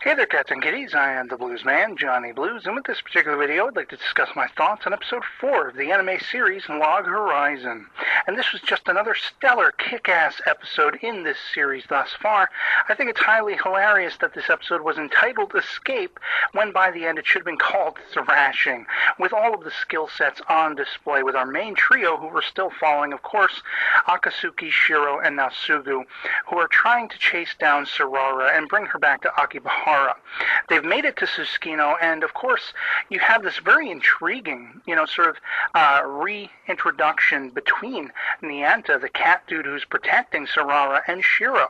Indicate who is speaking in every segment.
Speaker 1: Hey there, cats and kitties. I am the Blues Man, Johnny Blues, and with this particular video, I'd like to discuss my thoughts on episode 4 of the anime series Log Horizon. And this was just another stellar, kick-ass episode in this series thus far. I think it's highly hilarious that this episode was entitled Escape, when by the end it should have been called Thrashing, with all of the skill sets on display, with our main trio, who were still following, of course, Akatsuki, Shiro, and Nasugu, who are trying to chase down Sarara and bring her back to Akibahara. They've made it to Susukino, and of course, you have this very intriguing, sort of reintroduction between Nyanta, the cat dude who's protecting Sarara, and Shiro.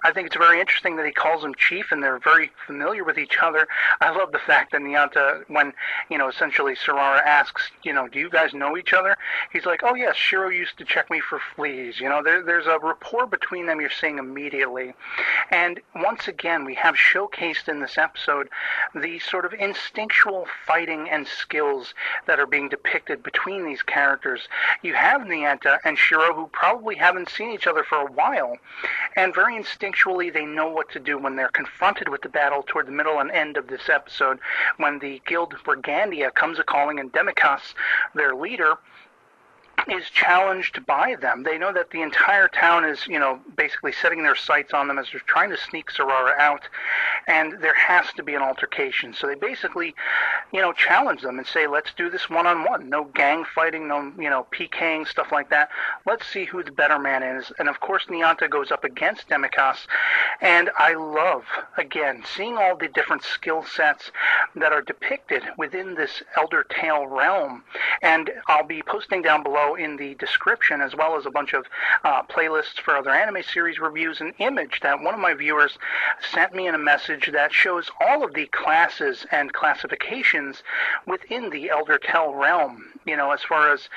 Speaker 1: I think it's very interesting that he calls him Chief, and they're very familiar with each other. I love the fact that Nyanta, when, essentially Sarara asks, do you guys know each other? He's like, oh yes, Shiro used to check me for fleas. There's a rapport between them you're seeing immediately. And once again, we have showcased in this episode the sort of instinctual fighting and skills that are being depicted between these characters. You have Nyanta and Shiro, who probably haven't seen each other for a while, and very instinctually they know what to do when they're confronted with the battle toward the middle and end of this episode, when the guild Brigandia comes a-calling and Demikas, their leader, is challenged by them. They know that the entire town is, basically setting their sights on them as they're trying to sneak Sarara out, and there has to be an altercation. So they basically, challenge them and say, let's do this one-on-one. No gang fighting, no, PKing, stuff like that. Let's see who the better man is. And of course, Nyanta goes up against Demikas, and I love, again, seeing all the different skill sets that are depicted within this Elder Tale realm. And I'll be posting down below in the description, as well as a bunch of playlists for other anime series reviews, an image that one of my viewers sent me in a message that shows all of the classes and classifications within the Elder Tale realm, as far as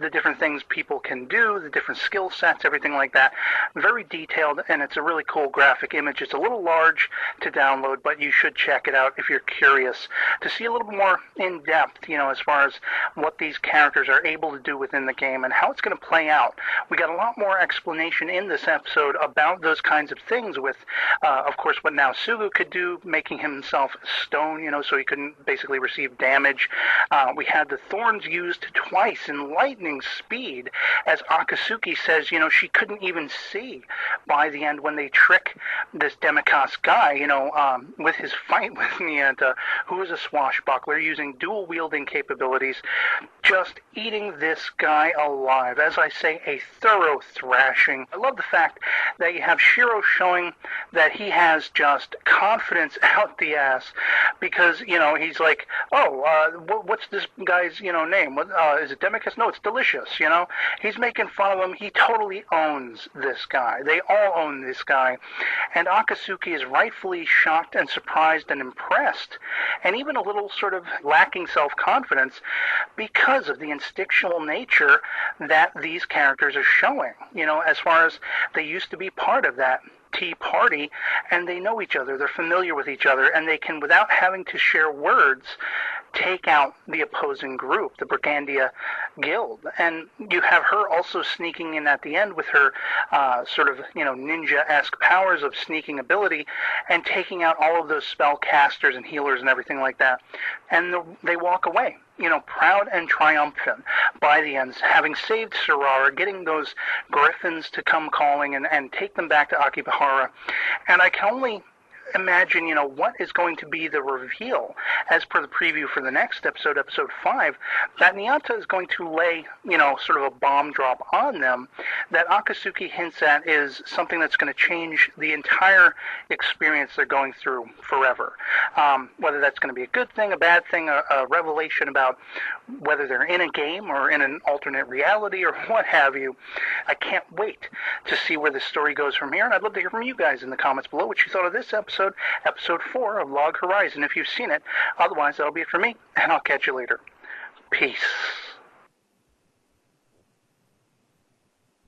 Speaker 1: the different things people can do, the different skill sets, everything like that. Very detailed, and it's a really cool graphic image. It's a little large to download, but you should check it out if you're curious to see a little more in depth, as far as what these characters are able to do within the game and how it's going to play out. We got a lot more explanation in this episode about those kinds of things with, of course, what Nasugu could do, making himself stone, so he couldn't basically receive damage. We had the thorns used twice in lightning speed, as Akatsuki says, she couldn't even see by the end when they trick this Demikas guy, with his fight with Nyanta, who is a swashbuckler using dual-wielding capabilities, just eating this guy alive. As I say, a thorough thrashing. I love the fact that you have Shiro showing that he has just confidence out the ass, because, he's like, what's this guy's, name? Is it Demikas? No, it's Delicious, He's making fun of him. He totally owns this guy. They all own this guy. And Akatsuki is rightfully shocked and surprised and impressed, and even a little sort of lacking self-confidence, because of the instinctual nature that these characters are showing, as far as they used to be part of that tea party, and they know each other, they're familiar with each other, and they can, without having to share words, take out the opposing group, the Brigandia Guild. And you have her also sneaking in at the end with her sort of, ninja-esque powers of sneaking ability, and taking out all of those spellcasters and healers and everything like that. And they walk away, proud and triumphant by the end, having saved Sarara, getting those griffins to come calling and take them back to Akibahara. And I can only imagine, what is going to be the reveal, as per the preview for the next episode, episode 5, that Nyanta is going to lay, sort of a bomb drop on them that Akatsuki hints at is something that's going to change the entire experience they're going through forever. Whether that's going to be a good thing, a bad thing, a revelation about whether they're in a game or in an alternate reality or what have you. I can't wait to see where this story goes from here, and I'd love to hear from you guys in the comments below what you thought of this episode 4 of Log Horizon, if you've seen it. Otherwise, that'll be it for me, and I'll catch you later. Peace.